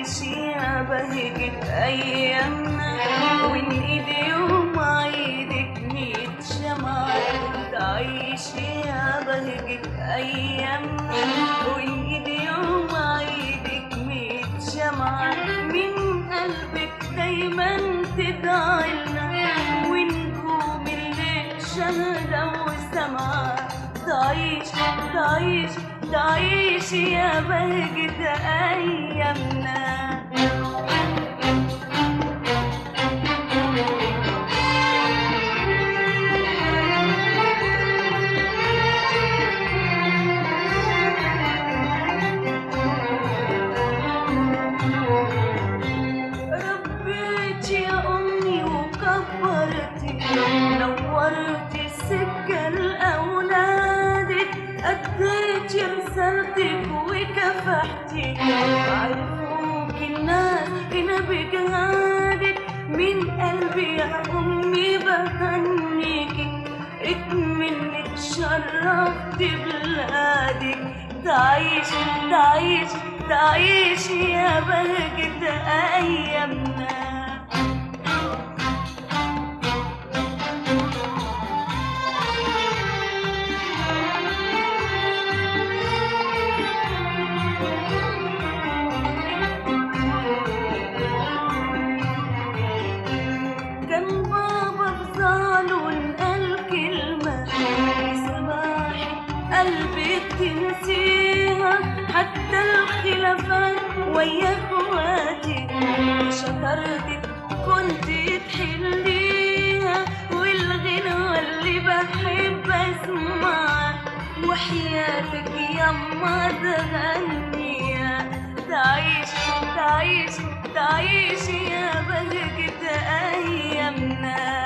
تعيش يا بهجة أيامنا، وإن إيدي يوم عيدك 100 شمعة. تعيش يا بهجة أيامنا، وإن إيدي يوم عيدك 100 شمعة. من قلبك دايما تدعيلنا، ونجوم الليل شاهدة وسامعة. تعيش تعيش تعيش يا بهجة أيامنا. ربيتي يا أمي وكبرتي، نورتي السكة لأولادك، أديتي رسالتك وكافحتي، عرفوك الناس هنا بجهادك. من قلبي يا أمي بهنيكي، اكمنك شرفتي بلادك. تعيش تعيش تعيش يا بهجة أيامنا. كان بابا بزعله ونقال كلمة، بسماحة قلبك تنسيها، حتى الخلافات ويا اخواتي شطارتك كنت تحليها. والغنوة اللي بحب اسمعها وحياتك يما تغنيها. تعيش تعيش تعيش يا بهجة أيامنا.